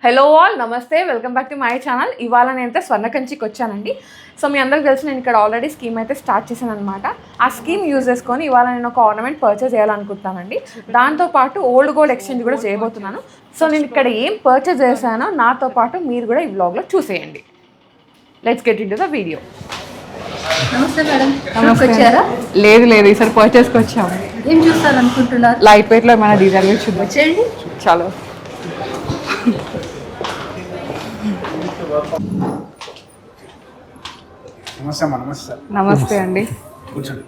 Hello all, నమస్తే, welcome back to my channel. ఇవాళ నేనైతే స్వర్ణకంచికి వచ్చానండి. సో మీ అందరికి తెలిసి నేను ఇక్కడ ఆల్రెడీ స్కీమ్ అయితే స్టార్ట్ చేశాను అనమాట. ఆ స్కీమ్ యూజ్ చేసుకొని ఇవాళ నేను ఒక ఆర్నమెంట్ పర్చేస్ చేయాలనుకుంటున్నానండి. దాంతోపాటు ఓల్డ్ గోల్డ్ ఎక్స్చేంజ్ కూడా చేయబోతున్నాను. సో నేను ఇక్కడ ఏం పర్చేస్ చేశానో నాతో పాటు మీరు కూడా ఈ వ్లాగ్లో చూసేయండి. Let's get into the video. నమస్తే మేడం. వచ్చారా? లేదు ఈసారి పర్చేస్కి వచ్చాము. ఏం చూస్తారనుకుంటున్నారు? లైట్ వెయిట్లో ఏమైనా డిజైన్ చూద్దాం. వచ్చేయండి. చాలా నమస్తే అండి. కూర్చోండి.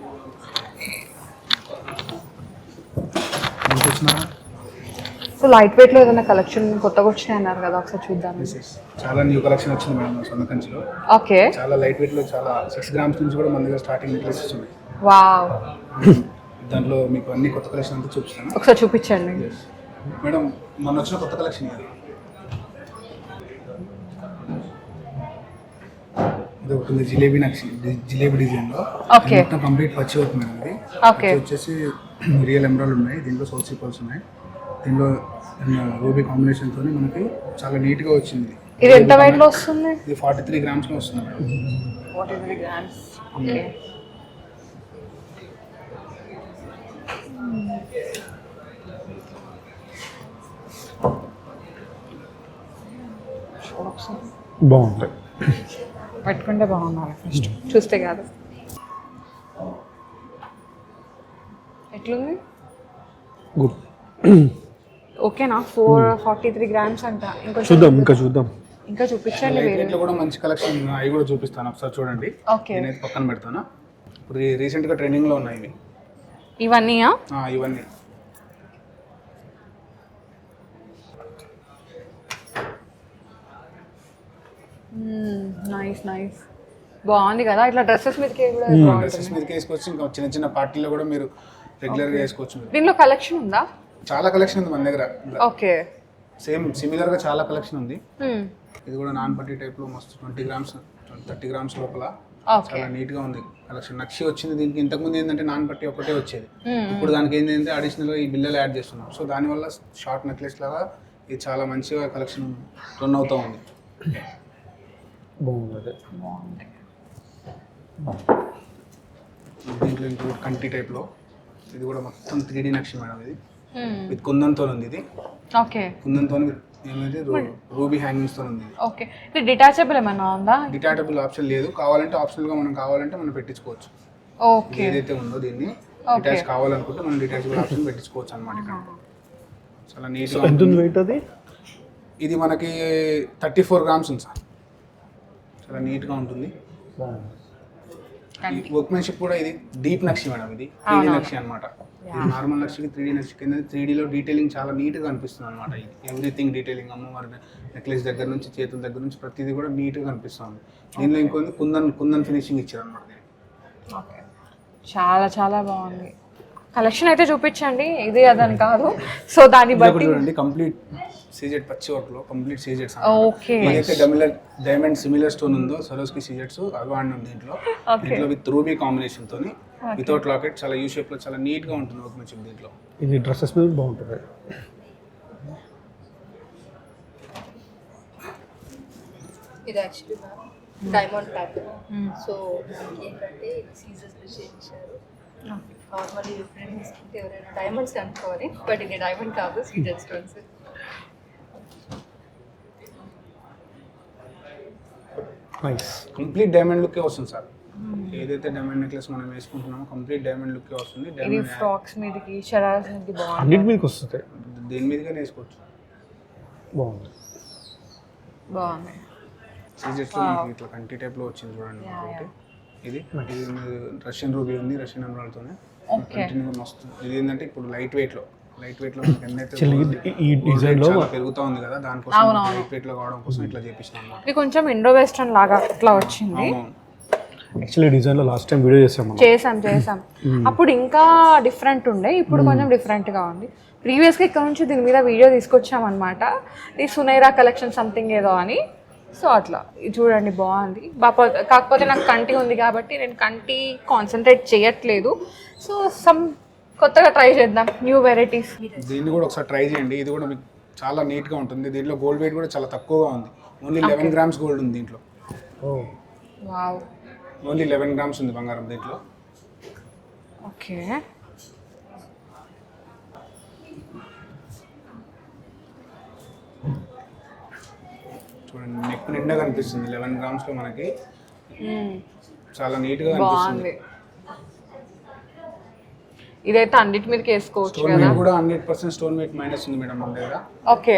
సో లైట్ వెయిట్లో ఏదైనా కలెక్షన్ కొత్తగా వచ్చినాయి అన్నారు కదా, ఒకసారి చూద్దాం. చాలా న్యూ కలెక్షన్ వచ్చింది మేడం స్వర్ణకంచిలో. ఓకే. చాలా లైట్ వెయిట్ లో చాలా 6 గ్రామ్స్ నుంచి కూడా మన దగ్గర స్టార్టింగ్ నెక్లెసెస్ ఉన్నాయి. వావ్. దాంట్లో మీకు అన్ని కొత్త కలెక్షన్ అంతా చూపిస్తాను. ఒకసారి చూపించండి మేడం. మన వచ్చిన కొత్త కలెక్షన్ ఇది. ఇది ఒకటి జిలేబీ జిలేబీ డిజైన్ లో. ఓకే. మొత్తం కంప్లీట్ పచ్చి వర్క్ మేడం ఇది. ఓకే. వచ్చేసి రియల్ ఎమరాల్డ్ ఉన్నాయి, దీంట్లో సోల్ సీపల్స్ ఉన్నాయి, దీంట్లో రూబీ కాంబినేషన్ తోని మనకి చాలా నీట్ గా వచ్చింది. ఇది ఎంత వెయిట్ లో వస్తుంది? ఇది 43 గ్రామ్స్ లో వస్తుంది మేడం. 43 గ్రామ్స్. ఓకే. బాగుంటాయి. పెట్టుకుంటే బాగున్నారు ఫస్ట్ చూస్తే కాదు. ఎట్లుంది? గుడ్. ఓకేనా? 43 గ్రామ్స్ అంట. ఇంకా చూద్దాం. ఇంకా చూపించండి. వేరే దీంట్లో కూడా మంచి కలెక్షన్ అవి కూడా చూపిస్తాను, ఒకసారి చూడండి. ఓకే. నేనైతే పక్కన పెడతాను. ఇప్పుడు రీసెంట్ గా ట్రెండింగ్ లో ఉన్నాయి ఇవి. ఇవన్నీయా? ఇవన్నీ నైస్ బాగుంది కదా. ఇట్లా డ్రెస్సెస్ మీదకి కూడా డ్రెస్సెస్ మీదకి వేసుకోవచ్చు. ఇంకా చిన్న చిన్న పార్టీలో కూడా మీరు రెగ్యులర్ గా వేసుకోవచ్చు. దీనిలో కలెక్షన్ ఉందా? చాలా కలెక్షన్ ఉంది మన దగ్గర. ఓకే. సేమ్ సిమిలర్ గా చాలా కలెక్షన్ ఉంది. ఇది కూడా నాన్ పట్టి టైప్ లో మస్తు 20 గ్రామ్స్ 30 గ్రామ్స్ లోపల చాలా నీట్ గా ఉంది కలెక్షన్. నక్షి వచ్చింది దీనికి. ఇంతకు ముందు ఏంటంటే నాన్ పట్టి ఒకటే వచ్చేది. ఇప్పుడు దానికి ఏంటంటే అడిషనల్ గా ఈ బిల్లలు యాడ్ చేస్తున్నాం. సో దానివల్ల షార్ట్ నెక్లెస్ లాగా ఇది చాలా మంచిగా కలెక్షన్ రన్ అవుతూ ఉంది. బాగుంది. దీంట్లో ఇంక్లూడ్ కంటి టైప్ లో. ఇది కూడా మొత్తం 3D నక్షి మేడం. ఇది విత్ కుందంతో ఉంది. ఇది ఓకే. కుందంతో ఏమైతే రూబీ హ్యాంగింగ్స్ తో ఉంది. ఓకే. ఇది డిటాచబుల్ ఏమైనా ఉందా? డిటాచబుల్ ఆప్షన్ లేదు. కావాలంటే ఆప్షనల్ గా మనం పెట్టించుకోవచ్చు. ఓకే. ఏదైతే ఉందో దీన్ని డిటాచ్ కావాలనుకుంటే మనం డిటాచబుల్ ఆప్షన్ పెట్టించుకోవచ్చు అన్నమాట. ఇక్కడ చాలా నీట్ గా ఎంత ఉంది వెయిట్ అది? ఇది మనకి 34 గ్రామ్స్ ఉంది సార్. చాలా నీట్ గా ఉంటుంది. వర్క్మెన్షిప్ కూడా ఇది డీప్ నక్షి మేడం. ఇది 3D నక్షి అనమాట. నార్మల్ నక్షికి 3D నక్షి కింద 3D లో డీటెయిలింగ్ చాలా నీట్ గా అనిపిస్తుంది అనమాట. ఎవ్రీథింగ్ డీటెయిలింగ్, అమ్మవారి నెక్లెస్ దగ్గర నుంచి చేతుల దగ్గర నుంచి ప్రతిదీ కూడా నీట్ గా అనిపిస్తుంది. దీనిలో ఇంకొంది కుందన్ ఫినిషింగ్ ఇచ్చారు అనమాట. ఓకే. చాలా బాగుంది. కలెక్షన్ అయితే చూపించండి, ఇది అదని కాదు. సో దాన్ని బట్టి చూడండి. కంప్లీట్ సీజెడ్ పచ్చి వర్క్ లో కంప్లీట్ సీజెడ్స్. ఓకే. ఏదైతే డైమండ్ సిమిలర్ స్టోన్ ఉందో సరోస్కి సీజెడ్స్ అవి వాడినాం దీంట్లో. దీంట్లో విత్ రూబీ కాంబినేషన్ తోని వితౌట్ లాకెట్ చాలా యూ షేప్ లో చాలా నీట్ గా ఉంటుంది వర్క్ మంచి దీంట్లో. ఇది డ్రెస్సెస్ మీద బాగుంటుంది. ఇది యాక్చువల్లీ డైమండ్ ప్యాటర్న్. సో ఏంటంటే సీజర్స్ చేయించారు. నార్మల్లీ డిఫరెంట్ తీసుకుంటే ఎవరైనా డైమండ్స్ అనుకోవాలి, బట్ ఇది డైమండ్ కాదు, సీజర్ stones. Nice. Complete diamond look వస్తుంది సార్. ఏదైతే డైమండ్ నెక్లెస్ మనం వేసుకుంటున్నామో కంప్లీట్ డైమండ్ లుక్ వస్తుంది. ఇది ఫ్రాక్స్ మీదకి, షరారాస్ మీదకి బాగుంది. అన్నిటి మీదకి వస్తుంది. దేని మీదగానే వేసుకోవచ్చు. బాగుంది. సీజెట్స్ లో ఇట్లా కంటి టైప్ లో వచ్చింది చూడండి. ఇది రష్యన్ రూబీ ఉంది, రష్యన్ ఎమరాల్డ్ తోనే కంటిన్యూ మస్తు. ఇది ఏంటంటే ఇప్పుడు లైట్ వెయిట్ లో మనకి ఎన్నైతే ఈ డిజైన్ లో పెరుగుతా ఉంది కదా, దానికోసం లైట్ వెయిట్ లో కావడం కోసం ఇట్లా చేపిస్తాం అన్నమాట. ఇది కొంచెం ఇండో వెస్టర్న్ లాగా ఇట్లా వచ్చింది. యాక్చువల్లీ డిజైన్ లో లాస్ట్ టైం వీడియో చేసాం. అప్పుడు ఇంకా డిఫరెంట్ ఉండే, ఇప్పుడు కొంచెం డిఫరెంట్ గా ఉంది. ప్రీవియస్గా ఇక్కడ నుంచి దీని మీద వీడియో తీసుకొచ్చామన్నమాట. ఈ సునైరా కలెక్షన్ సంథింగ్ ఏదో అని. సో అట్లా ఇది చూడండి, బాగుంది. కాకపోతే నాకు కంటి ఉంది కాబట్టి నేను కంటి కాన్సన్ట్రేట్ చేయట్లేదు. సో కొత్తగా ట్రై చేద్దాం, న్యూ వెరైటీస్. దీన్ని కూడా ఒకసారి ట్రై చేయండి. ఇది కూడా మీకు చాలా నీట్గా ఉంటుంది. దీంట్లో గోల్డ్ వెయిట్ కూడా చాలా తక్కువగా ఉంది. ఓన్లీ 11 గ్రామ్స్ గోల్డ్ ఉంది దీంట్లో. ఓ వావ్. ఓన్లీ 11 గ్రామ్స్ ఉంది బంగారం దీంట్లో. ఓకే. చూడండి నెక్ నిండా కనిపిస్తుంది. 11 గ్రామ్స్లో మనకి చాలా నీట్గా కనిపిస్తుంది. బాగుంది. ఇదైతే అన్నిటి మీదకి వేసుకోవచ్చు స్టోన్ కదా. వెయిట్ కూడా 100% స్టోన్ వెయిట్ మైనస్ ఉంది మేడం మన దగ్గర. ఓకే.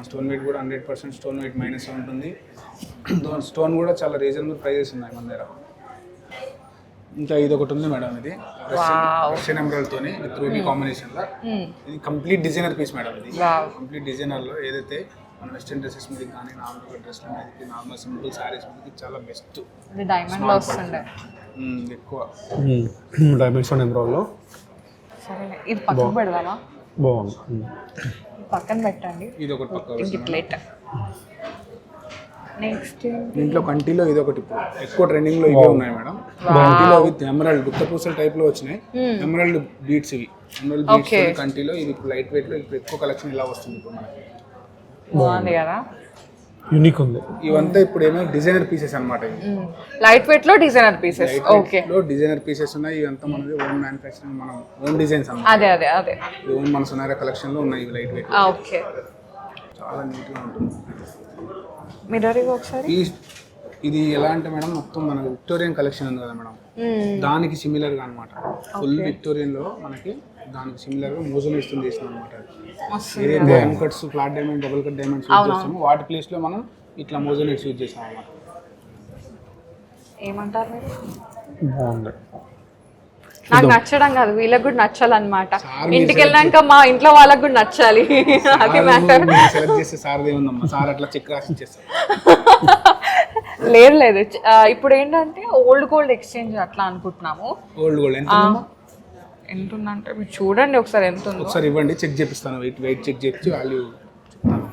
స్టోన్ వెయిట్ కూడా 100% స్టోన్ వెయిట్ మైనస్ ఉంటుంది. స్టోన్ కూడా చాలా రీజనబుల్ ప్రైజెస్ ఉన్నాయి మన దగ్గర. ఇంకా ఇది ఒకటి ఉంది మేడం, ఇది రష్యన్ ఎమరాల్డ్ తోని విత్ రూబీ కాంబినేషన్ లో. ఇది కంప్లీట్ డిజైనర్ పీస్ మేడం. ఇది కంప్లీట్ డిజైనర్ లో ఏదైతే మన వెస్టర్న్ డ్రెస్సెస్ మీద కానీ నార్మల్ డ్రెస్ల మీదకి నార్మల్ సింపుల్ సారీస్ మీదకి చాలా బెస్ట్. ఇది డైమండ్ లో వస్తుండే ఎక్కువ డైమండ్స్ అండ్ ఎమరాల్డ్లో. సరే ఇది పక్కన పెడదామా? బాగుంది. పక్కన పెట్టండి. ఇది ఒకటి పక్క ఇంటి ప్లేట్. నెక్స్ట్ దీంట్లో కంటిలో ఇది ఒకటి ఇప్పుడు ఎక్కువ ట్రెండింగ్ లో ఇవే ఉన్నాయి మేడం. కంటిలో విత్ ఎమరాల్డ్ గుత్త పూసల టైప్ లో వచ్చినాయి. ఎమరాల్డ్ బీట్స్ ఇవి. ఎమరాల్డ్ బీట్స్ కంటిలో ఇది లైట్ వెయిట్ లో ఇప్పుడు ఎక్కువ కలెక్షన్ ఇలా వస్తుంది ఇప్పుడు మనకి. బాగుంది కదా, యూనిక్ ఉంది. ఇవంతా ఇప్పుడు ఏమో డిజైనర్ పీసెస్ అన్నమాట. లైట్ వెయిట్ లో డిజైనర్ పీసెస్. ఓకే. లో డిజైనర్ పీసెస్ ఉన్నాయి. ఇవంతా మనది ఓన్ మ్యానుఫ్యాక్చరింగ్, మనం ఓన్ డిజైన్స్ అన్నమాట. అదే అదే అదే ఓన్ మన సునారా కలెక్షన్ లో ఉన్నాయి ఇవి లైట్ వెయిట్. ఓకే. చాలా నీట్ గా ఉంటుంది. మిర్రర్ ఇవి ఒకసారి. ఇది ఎలా అంటే మేడం మొత్తం మన విక్టోరియన్ కలెక్షన్ ఉంది కదా మేడం, దానికి సిమిలర్ గా అన్నమాట. ఫుల్ విక్టోరియన్ లో మనకి దానికి సిమిలర్ గా మోజన్ ఇస్తుంది చేసిన అనమాట. ఏదైతే M cuts, flat diamond, double cut diamonds use చేస్తామో వాటి ప్లేస్ లో మనం ఇట్లా మోజన్ యూజ్ చేసాం అన్నమాట. ఏమంటారు మీరు? బాగుంది. నాకు నచ్చడం కాదు, వీళ్ళకి కూడా నచ్చాలన్నమాట. ఇంటికి వెళ్ళాక మా ఇంట్లో వాళ్ళకి కూడా నచ్చాలి. అది మ్యాటర్. సెలెక్ట్ చేస్తే సార్ ఏముందమ్మా, సార్ అట్లా చెక్ రాసి ఇచ్చేస్తారు. లేదు లేదు, ఇప్పుడు ఏంటంటే ఓల్డ్ గోల్డ్ ఎక్స్చేంజ్ అట్లా అనుకుంటున్నాము. ఓల్డ్ గోల్డ్ ఎంత ఉందంటే మీరు చూడండి ఒకసారి ఎంత ఉందో. ఒకసారి ఇవ్వండి, చెక్ చేపిస్తాను. వెయిట్ చెక్ చేసి వాల్యూ చెప్తాను.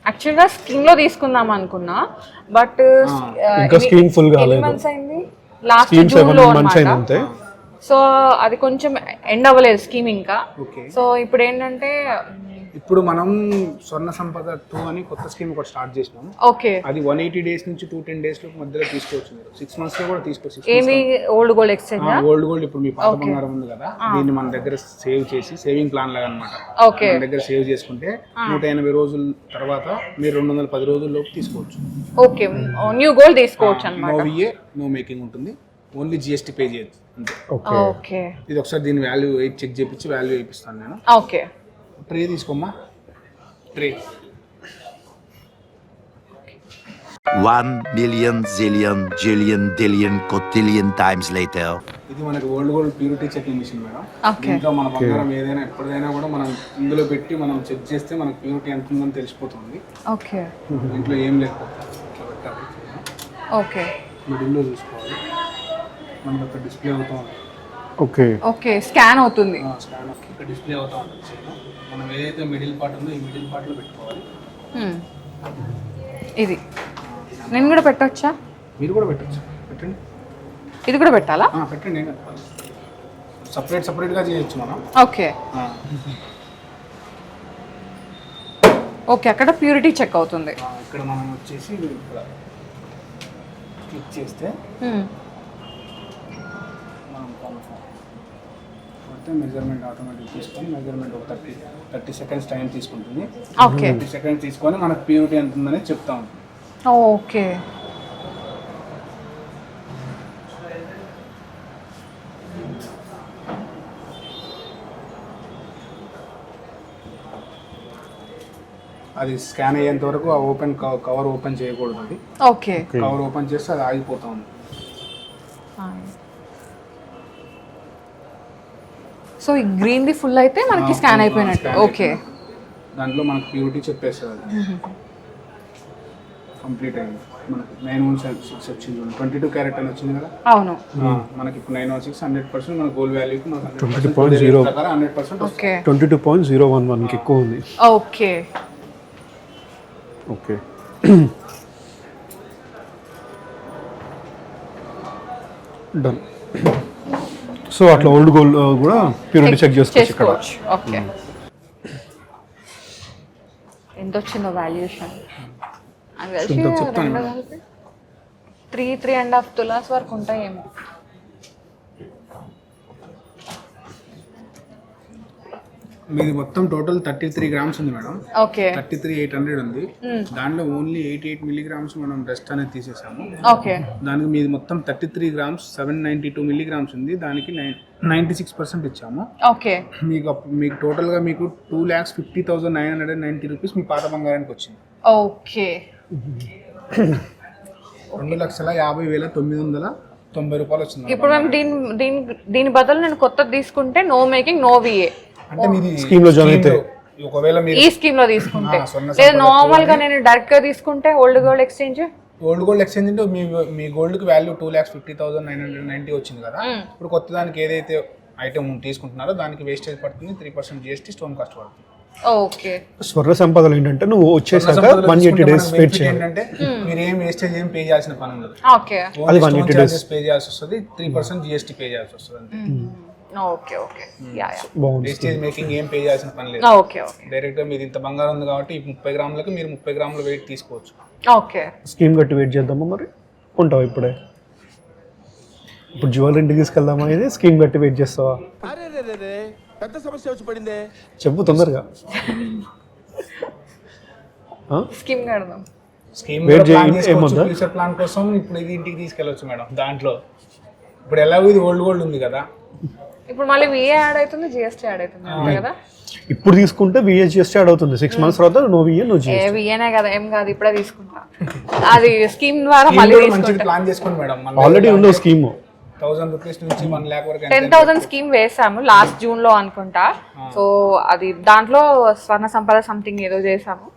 యాక్చువల్గా స్కీమ్ లో తీసుకుందాం అనుకున్నా, బట్ ఇంకా స్కీమ్ ఫుల్ కాలేదు. మంత్స్ అయింది, లాస్ట్ జూన్ లో అన్నమాట. సో అది కొంచెం ఎండ్ అవ్వలేదు స్కీమ్ ఇంకా. సో ఇప్పుడు ఏంటంటే ఇప్పుడు మనం స్వర్ణ సంపద 2 అని కొత్త స్కీమ్ ఒకటి స్టార్ట్ చేసినాం. ఓకే. అది 180 days నుంచి 210 days లో మధ్యలో తీసుకోవచ్చు. మీరు 6 months లో కూడా తీసుకోవచ్చు. ఏమి old gold exchange? Old gold ఇప్పుడు మీ పాత బంగారం ఉంది కదా, దీన్ని మన దగ్గర సేవ్ చేసి సేవింగ్ ప్లాన్ లాగా అన్నమాట. ఓకే. మన దగ్గర సేవ్ చేసుకుంటే 180 రోజుల తర్వాత మీరు 210 రోజుల లోపు తీసుకోవచ్చు. ఓకే, న్యూ గోల్డ్ తీసుకోవచ్చు అన్నమాట. నో విఏ, నో మేకింగ్ ఉంటుంది. ఓన్లీ GST పే చేయొచ్చు అంతే. ఓకే. ఇది ఒకసారి దీని వాల్యూ వెయిట్ చెక్ చేపించి వాల్యూ వేయిస్తాను నేను. ఓకే. ట్రే తీసుకోమ్మా, tray. 1 million zillion jillion dillion cotillion times later. ఇది మనకి old purity checking machine madam. ఇంకా మన బంగారం ఏదైనా ఎప్పుడైనా కూడా మనం ఇందులో పెట్టి మనం చెక్ చేస్తే మనకి ప్యూరిటీ ఎంత ఉందని తెలిసిపోతుంది. ఓకే. ఇంట్లో ఏం లేదు, ఓకే. మిడిల్లో చూసుకోవాలి, మనకి ఒక డిస్ప్లే అవుతూ ఉంటుంది. ఓకే. ఓకే, స్కాన్ అవుతుంది. స్కాన్ ఇక్కడ డిస్ప్లే అవుతూ ఉంటుంది. మనం ఏదైతే మిడిల్ పార్ట్ ఉందో ఈ మిడిల్ పార్ట్లో పెట్టుకోవాలి. ఇది నేను కూడా పెట్టొచ్చా? మీరు కూడా పెట్టచ్చు, పెట్టండి. ఇది కూడా పెట్టాలా? పెట్టండి, సపరేట్గా చేయొచ్చు మనం. ఓకే. ఓకే, అక్కడ ప్యూరిటీ చెక్ అవుతుంది. ఇక్కడ మనం వచ్చేసి ఇక్కడ క్లిక్ చేస్తే మెజర్మెంట్ ఆటోమేటిక్ తీసుకొని మెజర్మెంట్ ఒక 30 seconds టైం తీసుకుంటుంది. ఓకే. 30 seconds తీసుకొని మనకు ప్యూరిటీ ఎంత ఉందని చెప్తా ఉంటుంది. ఓకే. అది స్కాన్ అయ్యేంత వరకు ఆ కవర్ ఓపెన్ చేయకూడదు. అది ఓకే. కవర్ ఓపెన్ చేస్తే అది ఆగిపోతా ఉంది. సో ఈ గ్రీన్ది ఫుల్ అయితే మనకి స్కాన్ అయిపోయినట్టు. ఓకే. దాంట్లో మనకు ప్యూరిటీ చెప్పేస్తుంది. కంప్లీట్ అయింది. మనకి 916 వచ్చింది, 22 క్యారెట్ అని వచ్చింది కదా. అవును. మనకి ఇప్పుడు 916 100% మన గోల్డ్ వాల్యూకి మనకు 20.0 100%. ఓకే. 22.011 ఎక్కువ ఉంది. ఓకే. ఓకే. డన్. సో అట్లా ఓల్డ్ గోల్డ్ కూడా ప్యూరిటీ చెక్ చేసుకోవచ్చు ఇక్కడ. ఓకే. ఎంత వచ్చిందో వాల్యుయేషన్ అది కలిసి చెప్తాను. 3.5 తులాస్ వరకు ఉంటాయేమో. మీది మొత్తం టోటల్ 33 గ్రామ్స్ ఉంది మేడం. ఓకే 33,800 ఉంది. దాంట్లో ఓన్లీ 88 మిల్లీగ్రామ్స్ మనం రెస్ట్ అనేది తీసేసాము. ఓకే. దానికి మీది మొత్తం 33 గ్రామ్స్ 792 మిల్లీగ్రామ్స్ ఉంది. దానికి 96% ఇచ్చాము. ఓకే. మీకు టోటల్గా మీకు 2,50,990 రూపీస్ మీ పాత బంగారానికి వచ్చింది. ఓకే. 2,50,50,990 రూపాయలు వచ్చింది. ఇప్పుడు మేము దీని బదులు నేను కొత్తది తీసుకుంటే నో మేకింగ్ నో విఏ అంటే మీది స్కీమ్ లో జాయిన్ అయితే ఒకవేళ మీరు ఈ స్కీమ్ లో తీసుకుంటే, స్వర్ణ లేదా నార్మల్ గా నేను డైరెక్ట్ గా తీసుకుంటే ఓల్డ్ గోల్డ్ ఎక్స్చేంజ్ అంటే మీ గోల్డ్ కి వాల్యూ 2,50,990 వచ్చింది కదా. ఇప్పుడు కొత్త దానికి ఏదైతే ఐటమ్ తీసుకుంటున్నారో దానికి వేస్టేజ్ పడుతుంది. 3% GST స్టోన్ కాస్ట్ పడుతుంది. ఓకే. స్వర్ణ సంపదలు ఏంటంటే నువ్వు వచ్చేసాక 180 days వెయిట్ చేయాలి. ఏంటంటే మీరు ఏం వేస్టేజ్ ఏం పే చేయాల్సిన పని ఉండదు. ఓకే. అది 180 days పే చేయాల్సి వస్తుంది. 3% GST పే చేయాల్సి వస్తుంది అంతే. ఓకే. ఓకే. Yeah yeah. బాగుంది. వేస్టేజ్ మేకింగ్ ఏం పే చేయాల్సిన పని లేదు. ఓకే. ఓకే. డైరెక్ట్ గా మీరు ఇంత బంగారం ఉంది కాబట్టి ఈ 30 గ్రాములకి మీరు 30 గ్రాముల వెయిట్ తీసుకోవచ్చు. ఓకే. స్కీమ్ కట్టి వెయిట్ చేద్దామా మరి? ఉంటావు ఇప్పుడే? ఇప్పుడు జ్యువెలరీ ఇంటికి తీసుకెళ్దామా? ఇది స్కీమ్ కట్టి వెయిట్ చేస్తావా? పెద్ద సమస్య వచ్చి పడిందే. చెప్పు తొందరగా. స్కీమ్ కడదాం. స్కీమ్ Wait ప్లాన్ చేయండి, చేసుకోవచ్చు. ఏమొద్దా? ఫ్యూచర్ ప్లాన్ కోసం ఇప్పుడు ఇది ఇంటికి తీసుకెళ్ళొచ్చు మేడం. దాంట్లో ఇప్పుడు ఎలాగో ఇది ఓల్డ్ ఉంది కదా. ఇప్పుడు మళ్ళీ విఏ యాడ్ అవుతుంది, జిఎస్టీ యాడ్ అవుతుంది అంతే కదా? ఇప్పుడు తీసుకుంటే VHGST యాడ్ అవుతుంది. 6 months తర్వాత నో VA నో GST. విఏనే కదా, ఏం కాదు, ఇప్పుడే తీసుకుంటా. అది స్కీమ్ ద్వారా మళ్ళీ మంచిది తీసుకుంటా. ప్లాన్ చేసుకోండి మేడం. ఆల్రెడీ ఉందో స్కీమ్. 1,000 రూపీస్ నుంచి 1 lakh వరకు 10,000 స్కీమ్ వేసాము లాస్ట్ జూన్ లో అనుకుంటా. సో అది దాంట్లో స్వర్ణ సంపద సంథింగ్ ఏదో చేసాము.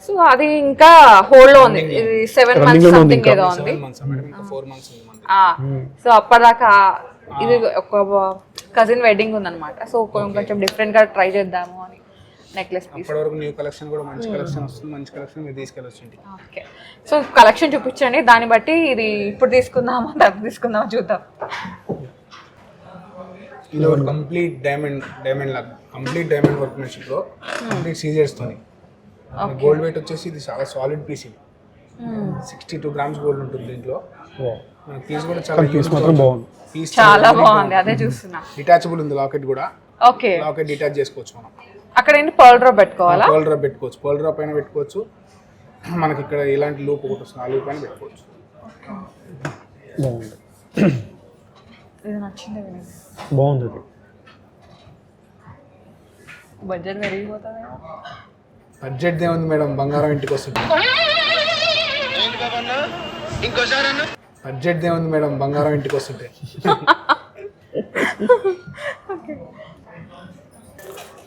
సో అది ఇంకా హోల్డ్ లో ఉంది. ఇది 7 months సంథింగ్ ఏదో ఉంది. 7 months మేడం. ఇంకా 4 months ఉంది మనది. సో అప్పటిదాకా ఇది ఒక కజిన్ వెడ్డింగ్ ఉందన్నమాట. సో కొంచెం డిఫరెంట్ గా ట్రై చేద్దాము అని నెక్లెస్ పీస్. అప్పటి వరకు న్యూ కలెక్షన్ కూడా మంచి కలెక్షన్ వస్తుంది. మంచి కలెక్షన్ మీరు తీసుకెళ్ళొచ్చు ఇంటికి. ఓకే. సో కలెక్షన్ చూపించండి, దాన్ని బట్టి ఇది ఇప్పుడు తీసుకుందామా తర్వాత తీసుకుందామా చూద్దాం. ఇది ఒక కంప్లీట్ డైమండ్ లాగా కంప్లీట్ డైమండ్ వర్క్మెన్షిప్ లో కంప్లీట్ సీజర్స్ తోని. గోల్డ్ వెయిట్ వచ్చేసి ఇది చాలా సాలిడ్ పీస్. ఇది 62 గ్రామ్స్ గోల్డ్ ఉంటుంది దీంట్లో. పీస్ కూడా చాలా పీస్ మాత్రం బాగుంది. పీస్ చాలా బాగుంది, అదే చూస్తున్నా. డిటాచబుల్ ఉంది. లాకెట్ కూడా ఓకే. లాకెట్ డిటాచ్ చేసుకోవచ్చు మనం. అక్కడ ఏంటి పర్ల్ డ్రాప్ పెట్టుకోవాలా? పర్ల్ డ్రాప్ పెట్టుకోవచ్చు. పర్ల్ డ్రాప్ పైన పెట్టుకోవచ్చు. మనకి ఇక్కడ ఇలాంటి లూప్ ఒకటి వస్తుంది. ఆ లూప్ పైన పెట్టుకోవచ్చు. బాగుంది. ఇది నచ్చింది. బాగుంది. ఇది బడ్జెట్ పెరిగిపోతుంది. బడ్జెట్ ఏముంది మేడం, బంగారం ఇంటికి వస్తుంది. బడ్జెట్ ఏముంది మేడం, బంగారం ఇంటికి వస్తుంటే.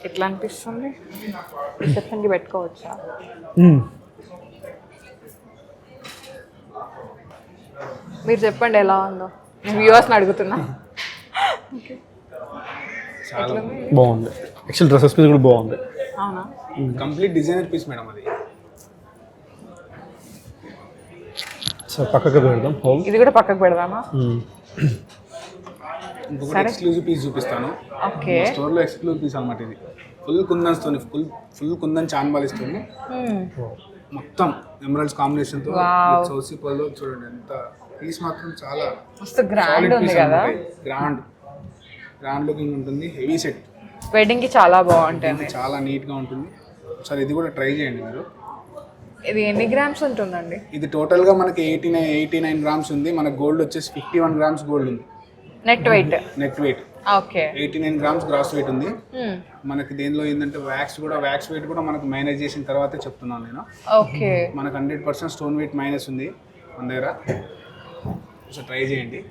ఎట్లా అనిపిస్తుంది? రిసెప్షన్కి పెట్టుకోవచ్చా? మీరు చెప్పండి ఎలా ఉందో, నేను వ్యూవర్స్ని అడుగుతున్నా. చాలా బాగుంది. యాక్చువల్ డ్రెస్సెస్ మీద కూడా బాగుంది. అవునా? కంప్లీట్ డిజైనర్ పీస్ మేడం అది. సో పక్కకు పెడదాం హోల్. ఇది కూడా పక్కకు పెడదామా? ఇంకొకటి ఎక్స్క్లూజివ్ పీస్ చూపిస్తాను. ఓకే. స్టోర్లో ఎక్స్క్లూజివ్ పీస్ అన్నమాట ఇది. ఫుల్ కుందన్స్తోని ఫుల్ కుందన్ చాన్బాల్ ఇస్తుంది. మొత్తం ఎమరాల్డ్స్ కాంబినేషన్తో సౌసి పళ్ళు చూడండి. ఎంత పీస్ మాత్రం చాలా మస్తు గ్రాండ్ ఉంది కదా. గ్రాండ్ లుకింగ్ ఉంటుంది. Heavy set. వెడ్డింగ్ కి చాలా బాగుంటుంది. చాలా నీట్గా ఉంటుంది. ఒకసారి ఇది కూడా ట్రై చేయండి మీరు. ఇది ఎన్ని గ్రామ్స్ ఉంటుందండి? ఇది టోటల్గా మనకి 89 గ్రామ్స్ ఉంది. మన గోల్డ్ వచ్చేసి 51 గ్రామ్స్ గోల్డ్ ఉంది. Net weight. Net weight okay. 89 grams gross weight ఉంది. మనకి దేనిలో ఏంటంటే వ్యాక్స్ వెయిట్ కూడా మనకు మైనస్ చేసిన తర్వాతే చెప్తున్నాను నేను. ఓకే. మనకు 100% స్టోన్ వెయిట్ మైనస్ ఉంది మన దగ్గర. సో ట్రై చేయండి.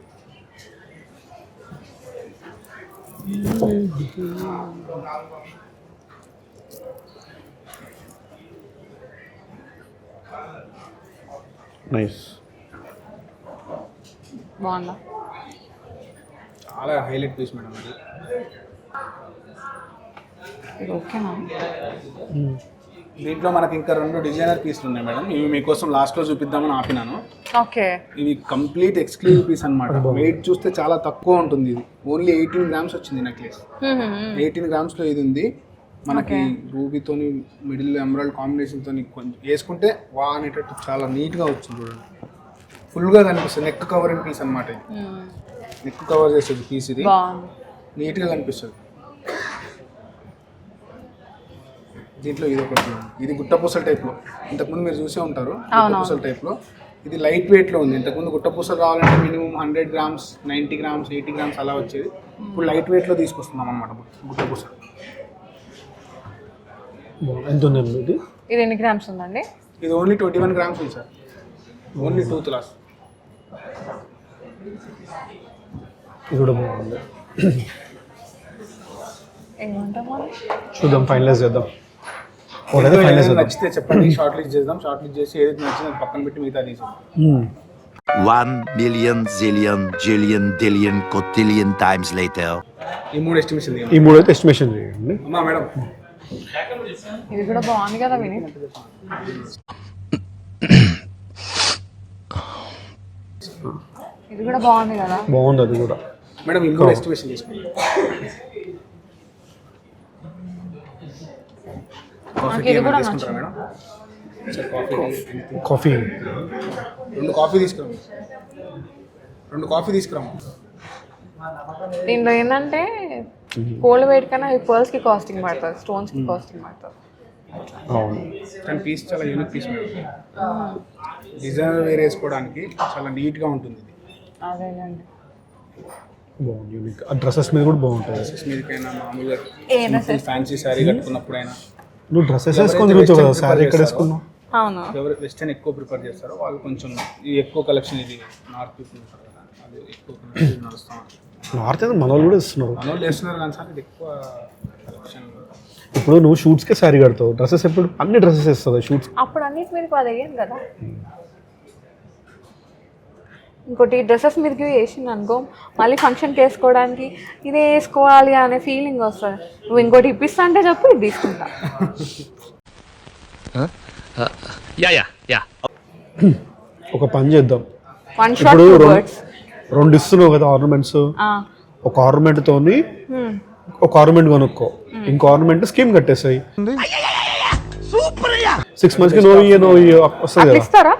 నైస్. బాగుందా? చాలా హైలైట్ పీస్ మేడం అది. ఓకేనా? దీంట్లో మనకి ఇంకా 2 డిజైనర్ పీస్లు ఉన్నాయి మేడం. ఇవి మీకోసం లాస్ట్లో చూపిద్దామని ఆపినాను. ఓకే. ఇవి కంప్లీట్ ఎక్స్క్లూజివ్ పీస్ అనమాట. వెయిట్ చూస్తే చాలా తక్కువ ఉంటుంది. ఇది ఓన్లీ 18 గ్రామ్స్ వచ్చింది నెక్లెస్. 18 గ్రామ్స్లో ఇది ఉంది మనకి. రూబీతోని మిడిల్ ఎమరాల్డ్ కాంబినేషన్తో కొంచెం వేసుకుంటే వా అనేటట్టు చాలా నీట్గా వచ్చింది చూడండి. ఫుల్గా కనిపిస్తుంది. నెక్ కవరింగ్ పీస్ అనమాట. ఇది నెక్ కవర్ చేసేది పీస్. ఇది నీట్గా కనిపిస్తుంది. దీంట్లో ఇది ఒకటి, ఇది గుట్టపూసల టైప్లో. ఇంతకుముందు మీరు చూసే ఉంటారు గుట్టపూసల టైప్లో. ఇది లైట్ వెయిట్లో ఉంది. ఇంతకుముందు గుట్టపూసలు కావాలంటే మినిమం 100 గ్రామ్స్, 90 గ్రామ్స్, 80 గ్రామ్స్ అలా వచ్చేది. ఇప్పుడు లైట్ వెయిట్లో తీసుకొస్తున్నాం అనమాట గుట్టపూసలు. ఎంత ఉందండి ఇది? ఇది ఎన్ని గ్రామ్స్ ఉందండి? ఇది ఓన్లీ 21 గ్రామ్స్ ఉంది సార్. ఓన్లీ 2 తులాస్. ఇది కూడా బాగుంది. ఏమంటామా? చూద్దాం, ఫైనలైజ్ చేద్దాం. నచ్చితే చెప్పండి, షార్ట్ లిస్ట్ చేద్దాం. షార్ట్ లిస్ట్ చేసి ఏదైతే నచ్చిందో పక్కన పెట్టి మిగతా తీసేద్దాం. 1 million zillion jillion dillion cotillion times later. ఈ 3 ఎస్టిమేషన్ ఈ 3 అయితే ఎస్టిమేషన్ చేయండి. అమ్మా మేడం, ఇది కూడా బాగుంది కదా విని. ఇది కూడా బాగుంది కదా. బాగుంది అది కూడా. మేడం ఈ 3 ఎస్టిమేషన్ తీసుకోండి. ఇది కూడా తీసుకుంటారా మేడం? కాఫీ 2 కాఫీ తీసుకురాము. 2 కాఫీ తీసుకురాము. దీంట్లో ఏంటంటే గోల్డ్ వెయిట్ కన్నా ఈ పర్ల్స్కి కాస్టింగ్ పడుతుంది, స్టోన్స్కి కాస్టింగ్ పడుతుంది. అవును. కానీ పీస్ చాలా unique piece madam. Designer wear వేసుకోవడానికి చాలా నీట్గా ఉంటుంది. అదేనండి. బాగుంది, యూనిక్. ఆ డ్రెస్సెస్ మీద కూడా బాగుంటుంది. డ్రెస్సెస్ మీదకైనా మామూలుగా ఫ్యాన్సీ శారీ కట్టుకున్నప్పుడైనా. నువ్వు డ్రెస్సెస్ వేసుకొని తిరుగుతావు కదా, శారీ ఎక్కడ వేసుకున్నావు? అవును. ఎవరు వెస్టర్న్ ఎక్కువ ప్రిఫర్ చేస్తారో వాళ్ళు కొంచెం ఈ ఎక్కువ కలెక్షన్, ఇది నార్త్ పీపుల్ ఉంటారు కదా, అది ఎక్కువ నడుస్తాం. నార్త్ అయితే మన వాళ్ళు కూడా ఇస్తున్నారు. మన వాళ్ళు వేస్తున్నారు కానీ సార్ ఇది ఎక్కువ కలెక్షన్. ఇప్పుడు నువ్వు షూట్స్కే శారీ కడతావు, డ్రెస్సెస్ ఎప్పుడు అన్ని డ్రెస్సెస్ వేస్తావు షూట్స్. అప్పుడు అన్నిటి మీదకి అది వేయను కదా. ఇంకోటి డ్రెస్సెస్ మీదకి వేసింది అనుకో, మళ్ళీ ఫంక్షన్కి వేసుకోవడానికి ఇదే వేసుకోవాలి అనే ఫీలింగ్ వస్తుంది. నువ్వు ఇంకోటి ఇప్పిస్తా అంటే చెప్పు, ఇది తీసుకుంటా. ఒక పని చేద్దాం. వన్ షాట్ ఇప్పుడు టూ బర్డ్స్. 2 ఇస్తున్నావు కదా ఆర్నమెంట్స్. ఒక ఆర్నమెంట్తోని ఒక ఆర్నమెంట్ కొనుక్కో, ఇంకో ఆర్నమెంట్ స్కీమ్ కట్టేసాయి. 6 months నో వస్తుంది కదా. ఇస్తారా?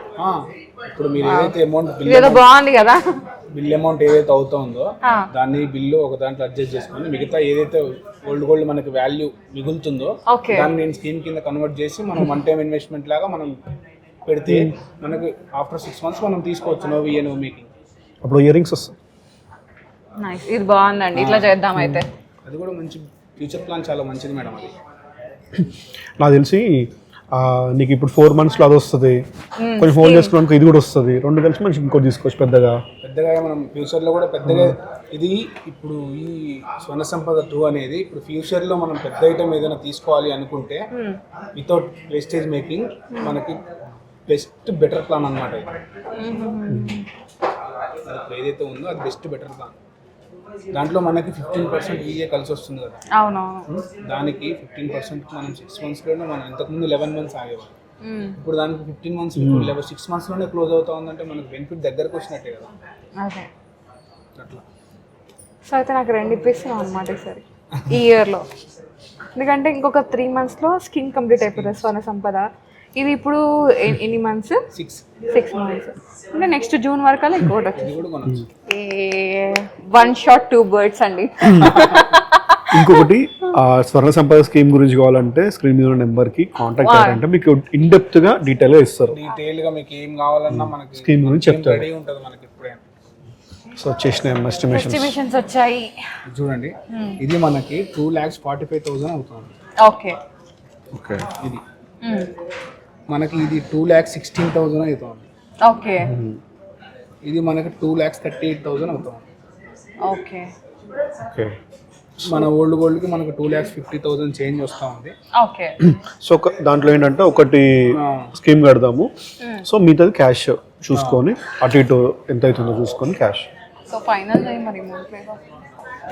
ఇప్పుడు మీరు ఏదైతే అమౌంట్ ఇదేదో బాగుంది కదా. బిల్ అమౌంట్ ఏదైతే అవుతుందో దాన్ని బిల్లు ఒక దాంట్లో అడ్జస్ట్ చేసుకొని మిగతా ఏదైతే గోల్డ్ మనకి వాల్యూ మిగులుతుందో దాన్ని నేను స్కీమ్ కింద కన్వర్ట్ చేసి మనం 1 time ఇన్వెస్ట్మెంట్ లాగా మనం పెడితే మనకి ఆఫ్టర్ 6 months మనం తీసుకోవచ్చు. No making. అప్పుడు ఇయర్ రింగ్స్ వస్తాయి. నైస్, ఇది బాగుందండి. ఇట్లా చేద్దాం అయితే. అది కూడా మంచి ఫ్యూచర్ ప్లాన్, చాలా మంచిది మేడం. అది నాకు తెలిసి నీకు ఇప్పుడు 4 monthsలో అది వస్తుంది, కొంచెం హోల్డ్ చేసుకోవడానికి ఇది కూడా వస్తుంది. 2 కలిసి మంచి ఇంకోటి తీసుకోవచ్చు పెద్దగా. మనం ఫ్యూచర్లో కూడా పెద్దగా ఇది ఇప్పుడు ఈ స్వర్ణ సంపద 2 అనేది ఇప్పుడు ఫ్యూచర్లో మనం పెద్ద ఐటమ్ ఏదైనా తీసుకోవాలి అనుకుంటే వితౌట్ వేస్టేజ్ మేకింగ్ మనకి బెటర్ ప్లాన్ అనమాట. ఏదైతే ఉందో అది బెటర్ ప్లాన్. దాంట్లో మనకి 15% ఈజీగా కలిసి వస్తుంది కదా. అవునవును. దానికి 15% మనం 6 monthsలోనే, మనం ఇంతకుముందు 11 months ఆగేవాళ్ళం. ఇప్పుడు దానికి 15 months, 6 monthsలోనే క్లోజ్ అవుతా ఉందంటే మనకు బెనిఫిట్ దగ్గరకు వచ్చినట్టే కదా. అదే అట్లా. సో అయితే నాకు 2 ఇప్పిస్తున్నాం అనమాట ఈసారి ఈ ఇయర్లో. ఎందుకంటే ఇంకొక 3 monthsలో స్కీమ్ కంప్లీట్ అయిపోతుంది స్వర్ణ సంపద. ఇది ఇప్పుడు ఎన్ని మంత్స్? 6 months. అంటే నెక్స్ట్ జూన్ వరకు అలా ఇంకోటి వచ్చింది. 1 shot 2 birds అండి. ఇంకొకటి స్వర్ణ సంపద స్కీమ్ గురించి కావాలంటే స్క్రీన్ మీద నెంబర్కి కాంటాక్ట్ అయ్యారంటే మీకు ఇన్డెప్త్గా డీటెయిల్గా ఇస్తారు. డీటెయిల్గా మీకు ఏం కావాలన్నా మనకి స్కీమ్ గురించి చెప్తారు. రెడీ ఉంటుంది మనకి ఎప్పుడైనా. సో వచ్చేసిన ఎస్టిమేషన్స్ వచ్చాయి చూడండి. ఇది మనకి 2,45,000 అవుతుంది. ఓకే. ఓకే. ఇది మనకి ఇది 2,16,000 అవుతుంది. ఓకే. ఇది మనకి 2,38,000 అవుతుంది. ఓకే. ఓకే. మన గోల్డ్కి మనకు 2,50,000 చేంజ్ వస్తూ ఉంది. ఓకే. సో దాంట్లో ఏంటంటే ఒకటి స్కీమ్ కడదాము. సో మిగతాది క్యాష్ చూసుకొని అటు ఇటు ఎంత అవుతుందో చూసుకొని క్యాష్. సో ఫైనల్ మరి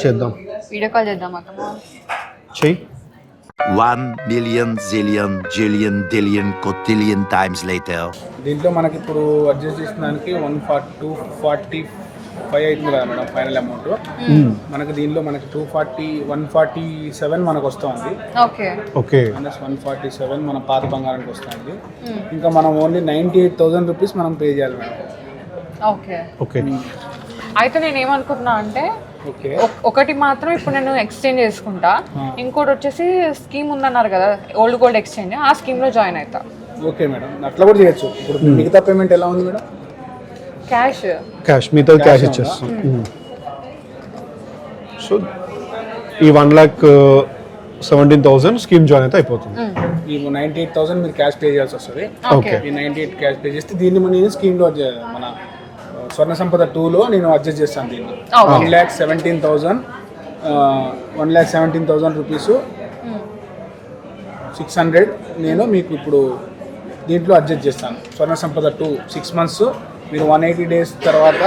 చేద్దాం. వీడియో కాల్ చేద్దాం అక్క. చెయ్యి. 1 million zillion dillion cotillion times later. దీంట్లో మనకి ఇప్పుడు అడ్జస్ట్ చేసినానికి 245 అవుతుంది కదా మేడం ఫైనల్ అమౌంట్. మనకి దీనిలో మనకి 147 మనకు వస్తుంది. ఓకే ఓకే మైనస్ 147 మన పాత బంగారానికి వస్తుంది. ఇంకా మనం ఓన్లీ 98,000 రూపీస్ మనం పే చేయాలి మేడం. ఓకే ఓకే అయితే నేను ఏమనుకుంటున్నా అంటే ఓకే ఒకటి మాత్రం ఇప్పుడు నేను ఎక్స్చేంజ్ చేసుకుంటా, ఇంకోటి వచ్చేసి స్కీమ్ ఉందన్నారు కదా ఓల్డ్ గోల్డ్ ఎక్స్చేంజ్, ఆ స్కీమ్లో జాయిన్ అవుతా. ఓకే మేడం, అట్లా కూడా చేయొచ్చు. ఇప్పుడు మిగతా పేమెంట్ ఎలా ఉంది మేడం? క్యాష్ మీతో క్యాష్ ఇచ్చేస్తాం. సో ఈ 1,17,000 స్కీమ్ జాయిన్ అయితే అయిపోతుంది. ఈ 98,000 మీరు క్యాష్ పే చేయాల్సి వస్తుంది. ఓకే ఈ 98 క్యాష్ పే చేస్తే దీన్ని నేను స్కీమ్లో మన స్వర్ణ సంపద 2లో నేను అడ్జస్ట్ చేస్తాను దీన్ని. 1,17,000 రూపీస్ 600 నేను మీకు ఇప్పుడు దీంట్లో అడ్జస్ట్ చేస్తాను. స్వర్ణ సంపద 2 6 months మీరు 180 days తర్వాత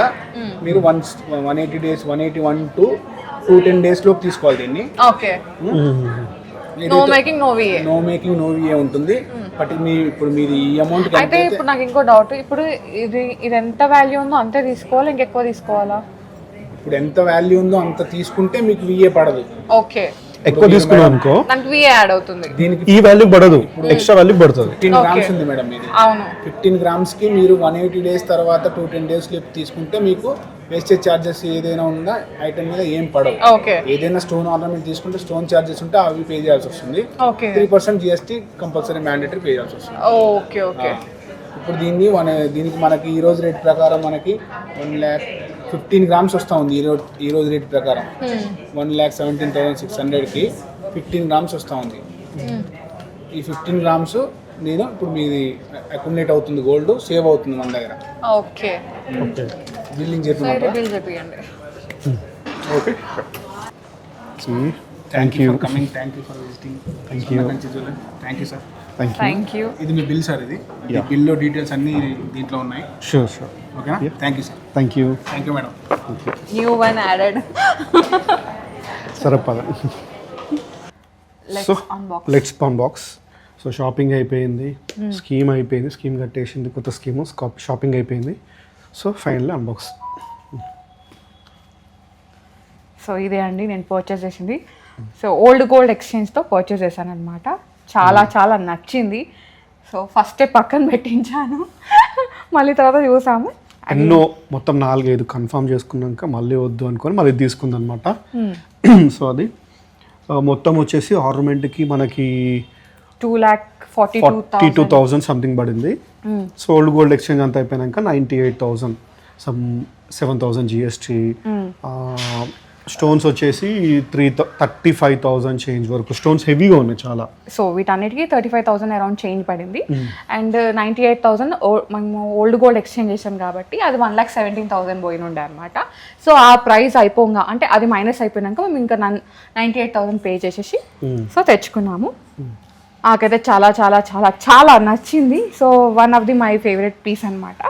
మీరు 180 days 181 to 210 days లోపు తీసుకోవాలి దీన్ని. Okay no making no VA. No making no VA ఉంటుంది. బట్ ఇప్పుడు మీది ఈ అమౌంట్ అయితే ఇప్పుడు నాకు ఇంకో డౌట్, ఇప్పుడు ఇది ఎంత వాల్యూ ఉందో అంతే తీసుకోవాలా ఇంకెక్కువ తీసుకోవాలా? ఇప్పుడు ఎంత వాల్యూ ఉందో అంత తీసుకుంటే మీకు విఏ పడదు. ఓకే ఎక్కువ తీసుకున్నాం అనుకో దానికి విఏ యాడ్ అవుతుంది. దీనికి ఈ వాల్యూ పడదు, ఎక్స్ట్రా వాల్యూ పడుతుంది. 15 grams ఉంది మేడం ఇది. అవును 15 grams కి మీరు 180 days తర్వాత 210 days లేపు తీసుకుంటే మీకు వేస్టేజ్ ఛార్జెస్ ఏదైనా ఉందా ఐటమ్ మీద ఏం పడవు. ఓకే ఏదైనా స్టోన్ ఆర్నమెంట్ తీసుకుంటే స్టోన్ ఛార్జెస్ ఉంటే అవి పే చేయాల్సి వస్తుంది. Okay 3% GST compulsory mandatory pay చేయాల్సి వస్తుంది. ఓకే ఓకే ఇప్పుడు దీనికి మనకి ఈ రోజు రేట్ ప్రకారం మనకి 1,15 grams వస్తూ ఉంది. ఈ రోజు రేట్ ప్రకారం 1,17,600కి 15 grams వస్తూ ఉంది. ఈ 15 grams నేను ఇప్పుడు మీది అక్యుములేట్ అవుతుంది, గోల్డ్ సేవ్ అవుతుంది మన దగ్గర. ఓకే ఓకే బిల్లింగ్ సరే చెప్పినప్పుడు బిల్ చెప్పండి. Okay thank you for coming, thank you for visiting. Thank you. Thank you sir. Thank you. ఇది మీ బిల్ సార్, ఇది ఈ బిల్లో డీటెయిల్స్ అన్నీ దీంట్లో ఉన్నాయి. షూర్ ఓకేనా? Thank you sir. Thank you madam. New one added. సరే పద. So unbox. Let's unbox. So shopping అయిపోయింది, స్కీమ్ అయిపోయింది, స్కీమ్ కట్టేసింది, కొత్త స్కీమ్ షాపింగ్ అయిపోయింది. So finally unbox. సో ఇదే అండి నేను పర్చేస్ చేసింది. సో ఓల్డ్ గోల్డ్ ఎక్స్చేంజ్తో పర్చేస్ చేశాను అనమాట. చాలా చాలా నచ్చింది. సో ఫస్టే పక్కన పెట్టించాను, మళ్ళీ తర్వాత చూసాము. ఎన్నో మొత్తం 4-5 కన్ఫర్మ్ చేసుకున్నాక మళ్ళీ వద్దు అనుకొని మళ్ళీ తీసుకుంది అనమాట. సో అది మొత్తం వచ్చేసి ఆర్నమెంట్కి మనకి 2,42,000 సంథింగ్ పడింది. సో ఓల్డ్ గోల్డ్ ఎక్స్చేంజ్ అంతా అయిపోయాక 98,000 సమ్ 7,000 GST. స్టోన్స్ వచ్చేసి 35,000 చేంజ్ వరకు. స్టోన్స్ హెవీగా ఉన్నాయి చాలా. సో వీటన్నిటికీ 35,000 అరౌండ్ చేంజ్ పడింది. అండ్ 98,000 మేము ఓల్డ్ గోల్డ్ ఎక్స్చేంజ్ చేసాం కాబట్టి అది 1,17,000 పోయిన ఉండే అనమాట. సో ఆ ప్రైస్ అయిపోగా అంటే అది మైనస్ అయిపోయినాక మేము ఇంకా 98,000 పే చేసేసి సో తెచ్చుకున్నాము. నాకైతే చాలా చాలా చాలా చాలా నచ్చింది. So one of the my favourite piece అనమాట.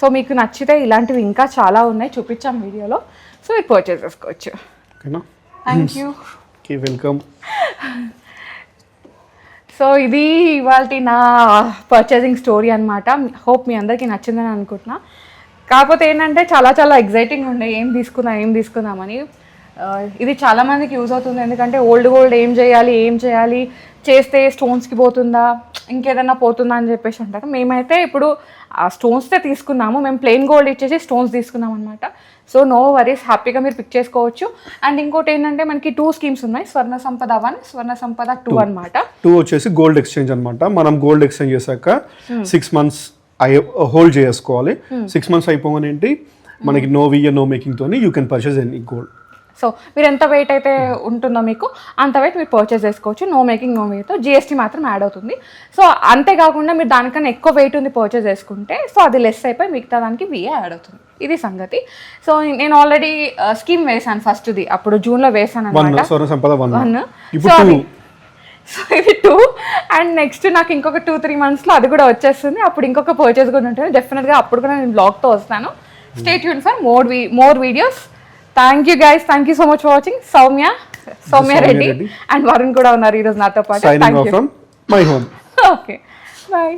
సో మీకు నచ్చితే ఇలాంటివి ఇంకా చాలా ఉన్నాయి, చూపించాం వీడియోలో. సో మీరు పర్చేస్ చేసుకోవచ్చు. ఓకేనా? Thank you. Okay, welcome. So ఇది ఇవాళ నా పర్చేసింగ్ స్టోరీ అనమాట. హోప్ మీ అందరికీ నచ్చిందని అనుకుంటున్నా. కాకపోతే ఏంటంటే చాలా చాలా ఎగ్జైటింగ్ ఉండే ఏం తీసుకుందామని. ఇది చాలామందికి యూజ్ అవుతుంది, ఎందుకంటే ఓల్డ్ గోల్డ్ ఏం చేయాలి చేస్తే స్టోన్స్కి పోతుందా ఇంకేదైనా పోతుందా అని చెప్పేసి అంటారు. మేమైతే ఇప్పుడు ఆ స్టోన్స్తే తీసుకున్నాము. మేము ప్లెయిన్ గోల్డ్ ఇచ్చేసి స్టోన్స్ తీసుకున్నాం అనమాట. సో నో వరీస్, హ్యాపీగా మీరు పిక్ చేసుకోవచ్చు. అండ్ ఇంకోటి ఏంటంటే మనకి 2 schemes ఉన్నాయి, స్వర్ణ సంపద 1, స్వర్ణ సంపద 2 అనమాట. 2 వచ్చేసి గోల్డ్ ఎక్స్చేంజ్ అనమాట. మనం గోల్డ్ ఎక్స్చేంజ్ చేశాక 6 months హోల్డ్ చేసుకోవాలి. 6 months అయిపోగానే ఏంటి మనకి నో విఏ నో మేకింగ్ తోని you can purchase any gold. So మీరు ఎంత వెయిట్ అయితే ఉంటుందో మీకు అంత వెయిట్ మీరు పర్చేస్ చేసుకోవచ్చు. నో మేకింగ్ నో వేతో GST మాత్రం యాడ్ అవుతుంది. సో అంతేకాకుండా మీరు దానికన్నా ఎక్కువ వెయిట్ ఉంది పర్చేస్ చేసుకుంటే సో అది లెస్ అయిపోయి మిగతా దానికి విఏ యాడ్ అవుతుంది. ఇది సంగతి. సో నేను ఆల్రెడీ స్కీమ్ వేసాను ఫస్ట్ది, అప్పుడు జూన్లో వేసాను అనమాట. స్వర్ణ సంపద 1. సో ఇవి 2 అండ్ నెక్స్ట్ నాకు ఇంకొక 2-3 monthsలో అది కూడా వచ్చేస్తుంది. అప్పుడు ఇంకొక పర్చేస్ కూడా ఉంటుంది డెఫినెట్గా. అప్పుడు కూడా నేను బ్లాగ్తో వస్తాను. Stay tune for more videos. Thank you guys. Thank you so much for watching. Soumya. Soumya Reddy Reddy. And Varun కూడా ఉన్నారు ఈరోజు నాతో పాటు. Signing thank of you. From my home. Okay bye.